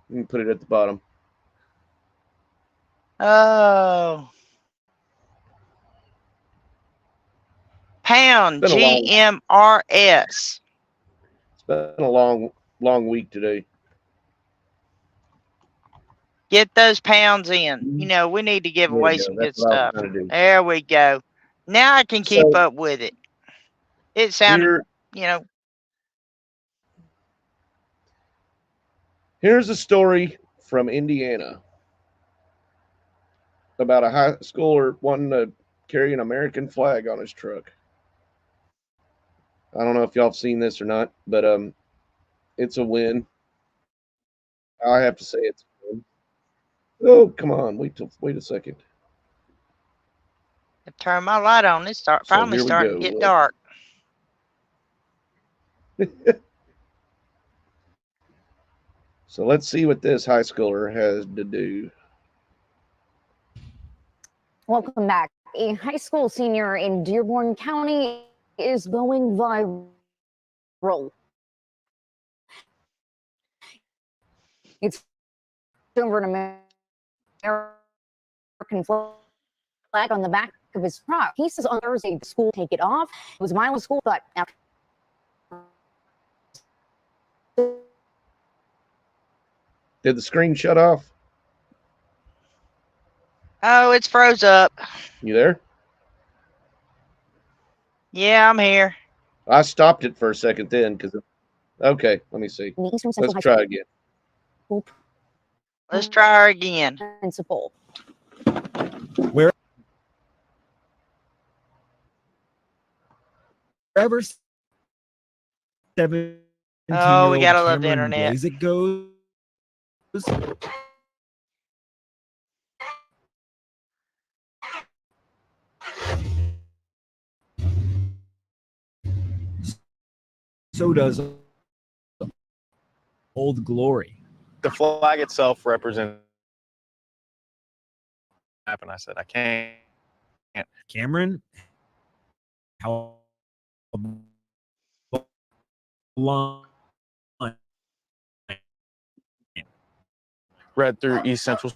You can put it at the bottom. Oh. Pound GMRS. It's been a long week today. Get those pounds in. We need to give away some good stuff. There we go. Now I can keep up with it. It sounded, Here's a story from Indiana about a high schooler wanting to carry an American flag on his truck. I don't know if y'all have seen this or not, but it's a win. I have to say it's a win. Oh, come on. Wait a second. I turn my light on. It's finally starting to get dark. So let's see what this high schooler has to do. Welcome back. A high school senior in Dearborn County is going viral. It's over an American flag on the back of his frock. He says on Thursday, the school take it off. It was a mile of school, but after Did the screen shut off? Oh, it's froze up. You there? Yeah, I'm here. I stopped it for a second then because. Okay, let me see. Let's try again. Let's try her again. Principal. Wherever 17-year-old Oh, we gotta love the Cameron internet. Blazik goes, so does Old Glory. The flag itself represents. And I said, I can't. Cameron, how long? Read through East Central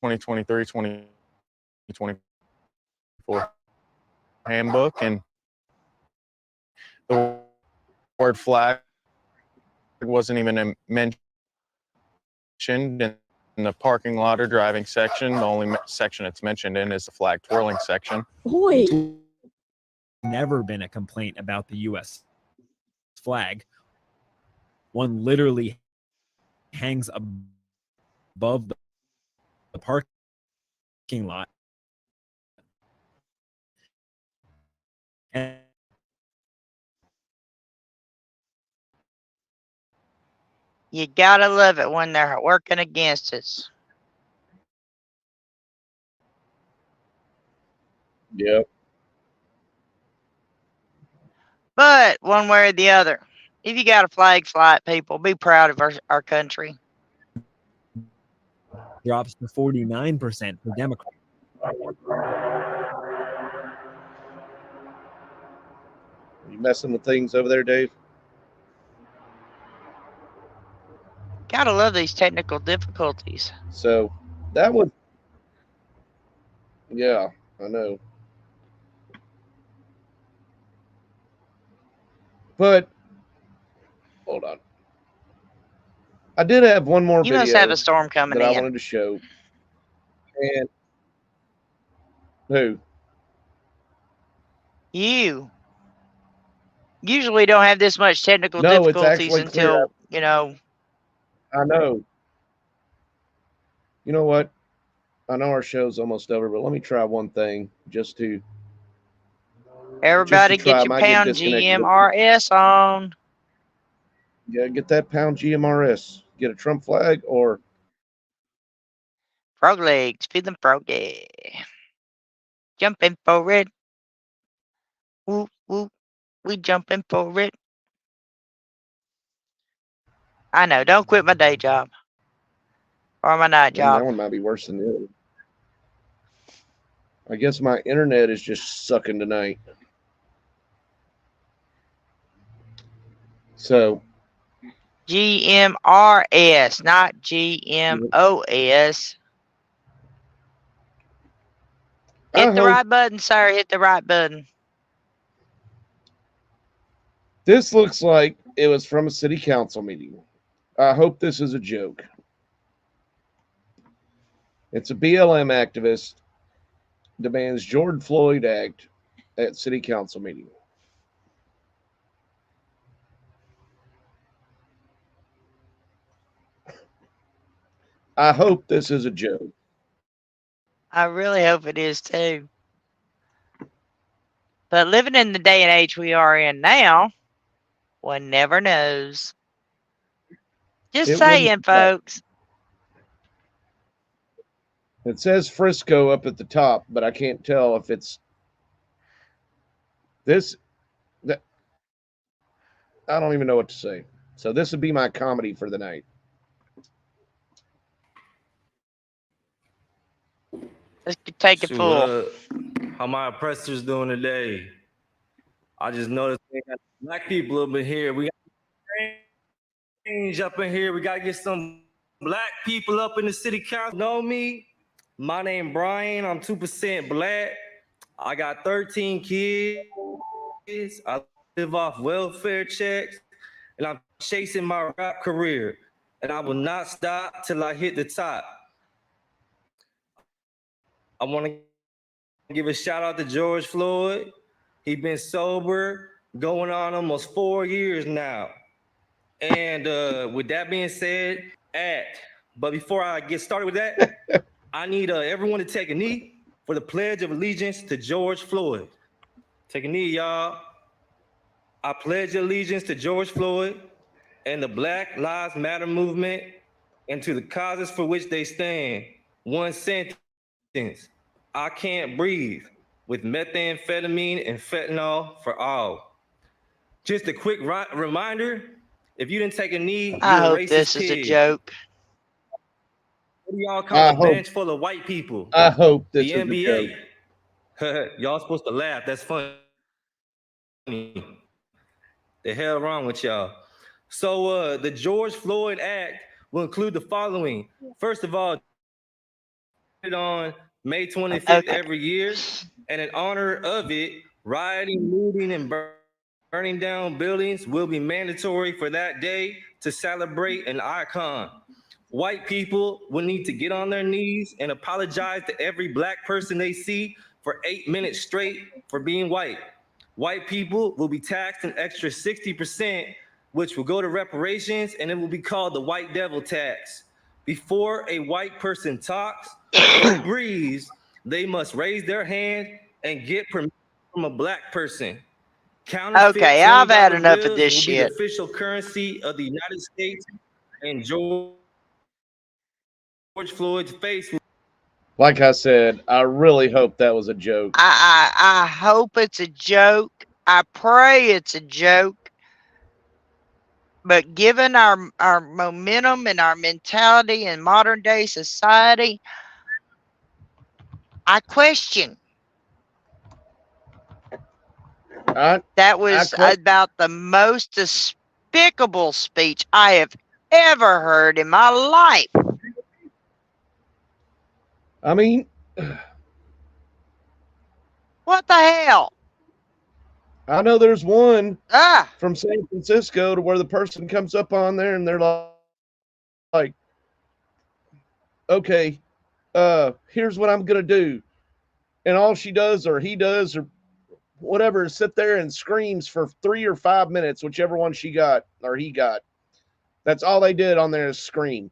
2023-2024 handbook, and the word flag wasn't even mentioned in the parking lot or driving section. The only section it's mentioned in is the flag twirling section. Boy, never been a complaint about the U.S. flag. One literally hangs above the parking lot. And You gotta love it when they're working against us. Yep. But one way or the other, if you got a flag, fly it, people. Be proud of our country. drops to 49% for Democrats. You messing with things over there, Dave? Gotta love these technical difficulties. So that was, yeah, I know. But hold on. I did have one more You video must have a storm coming that I in. wanted to show. And who? You usually don't have this much technical No, it's difficulties actually clear. until, you know. I know. You know what? I know our show's almost over, but let me try one thing just to. Everybody try. get I your might get pound disconnected. GMRS on. Yeah, get that pound GMRS. Get a Trump flag or Frog legs, feeling froggy. Jumping for it. Whoop, whoop. We jumping for it. I know. Don't quit my day job. Or my night that job. one might be worse than the other. I guess my internet is just sucking tonight. So GMRS, not GMOS. Hit the right button, sir. Hit the right button. This looks like it was from a city council meeting. I hope this is a joke. It's a BLM activist demands George Floyd Act at city council meeting. I hope this is a joke. I really hope it is too. But living in the day and age we are in now, one never knows. Just saying, folks. It says Frisco up at the top, but I can't tell if it's this. That I don't even know what to say. So this would be my comedy for the night. Let's take it Shoot, full. how my oppressors doing today? I just noticed we got black people up in here. We got change up in here. We got to get some black people up in the city council. Know me? My name Brian. I'm 2% black. I got 13 kids. I live off welfare checks, and I'm chasing my rap career. And I will not stop till I hit the top. I want to give a shout out to George Floyd. He's been sober going on almost 4 years now. And with that being said, but before I get started with that, I need everyone to take a knee for the Pledge of Allegiance to George Floyd. Take a knee, y'all. I pledge allegiance to George Floyd and the Black Lives Matter movement and to the causes for which they stand. One sentence. I can't breathe, with methamphetamine and fentanyl for all. Just a quick reminder, if you didn't take a knee, I you're a hope racist this is a pig. joke. What do y'all call a bench full of white people? I hope this the is NBA. a joke. Y'all supposed to laugh. That's funny. The hell wrong with y'all? So the George Floyd Act will include the following. First of all, on May 25th every year, and in honor of it, rioting, looting, and burning down buildings will be mandatory for that day to celebrate an icon. White people will need to get on their knees and apologize to every black person they see for 8 minutes straight for being white. White people will be taxed an extra 60%, which will go to reparations, and it will be called the white devil tax. Before a white person talks or breathes, they must raise their hand and get permission from a black person. Counterfeit Okay, I've had $20 enough of bills this will be the shit. official currency of the United States, and George Floyd's face will. Like I said, I really hope that was a joke. I hope it's a joke. I pray it's a joke. But given our momentum and our mentality in modern day society, I question. That was about the most despicable speech I have ever heard in my life. I mean, what the hell? I know there's one from San Francisco to where the person comes up on there and they're like, okay, here's what I'm going to do. And all she does or he does or whatever is sit there and screams for 3 or 5 minutes, whichever one she got or he got. That's all they did on there is scream.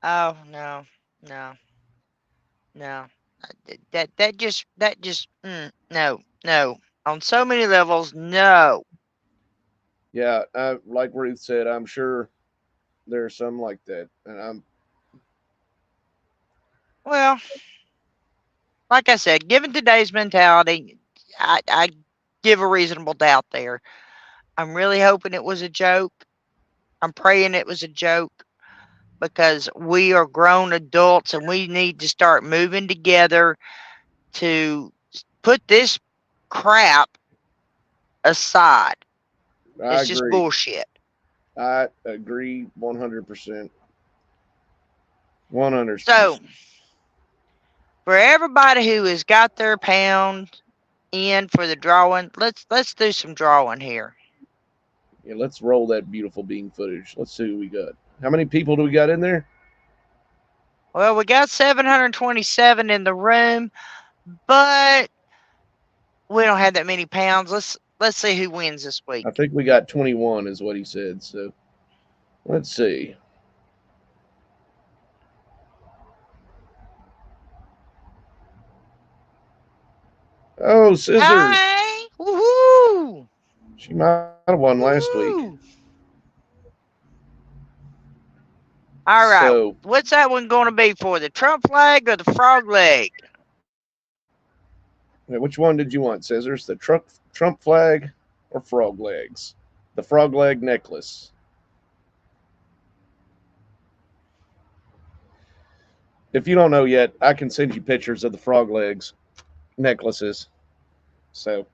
Oh, no. That just no. On so many levels, no. Yeah, like Ruth said, I'm sure there's some like that. And Well, like I said, given today's mentality, I give a reasonable doubt there. I'm really hoping it was a joke. I'm praying it was a joke because we are grown adults and we need to start moving together to put this crap aside. It's just bullshit. I agree 100%. 100%. So, for everybody who has got their pound in for the drawing, let's do some drawing here. Yeah, let's roll that beautiful bean footage. Let's see who we got. How many people do we got in there? Well, we got 727 in the room, but we don't have that many pounds. Let's see who wins this week. I think we got 21 is what he said. So let's see. Oh, Scissors. Hey, woohoo! She might have won last week. All right. So, what's that one going to be for? The Trump flag or the frog leg? which one did you want, Scissors? The Trump flag or frog legs? The frog leg necklace. If you don't know yet, I can send you pictures of the frog legs necklaces. So.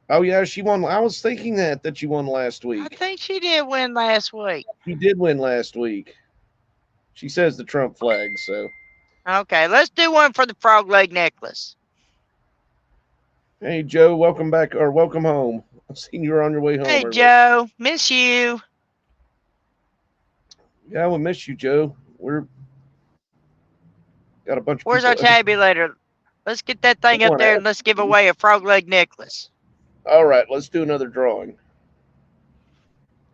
Oh yeah, she won. I was thinking that you won last I week. think she did win last week. She did win last week. She says the Trump flag, so. Okay, let's do one for the frog leg necklace. Hey Joe, welcome back or welcome home. I've seen you were on your way home. Hey, earlier. Joe, miss you. Yeah, we miss you, Joe. We're got a bunch of Where's people. our tabulator? Let's get that thing Come up on, there Adam. and let's give away a frog leg necklace. All right, let's do another drawing.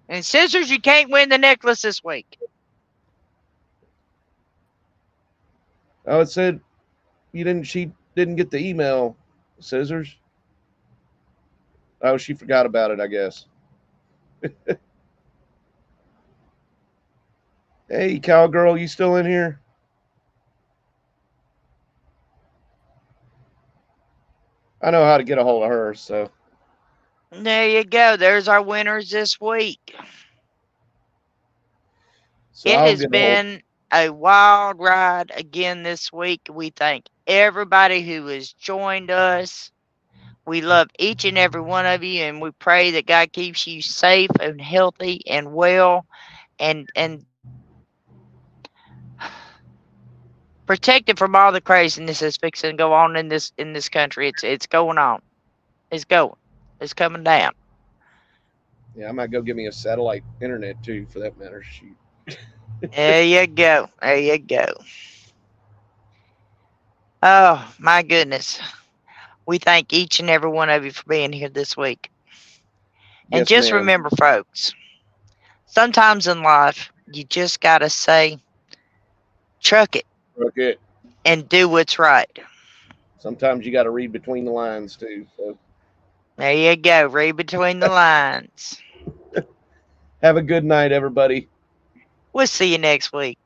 And Scissors, you can't win the necklace this week. Oh, it said she didn't get the email, Scissors. Oh, she forgot about it, I guess. Hey, cowgirl, you still in here? I know how to get a hold of her, so. There you go. There's our winners this week. So It I'll has get been a wild ride again this week. We thank everybody who has joined us. We love each and every one of you, and we pray that God keeps you safe and healthy and well and protected from all the craziness that's fixing to go on in this country. It's going on. It's going. It's coming down. Yeah, I might go get me a satellite internet too, for that matter. Shoot. There you go. There you go. Oh, my goodness. We thank each and every one of you for being here this week. And Yes, just ma'am. remember, folks, sometimes in life, you just got to say, truck it Okay. and do what's right. Sometimes you got to read between the lines too. So There you go. Read between the lines. have a good night, everybody. We'll see you next week.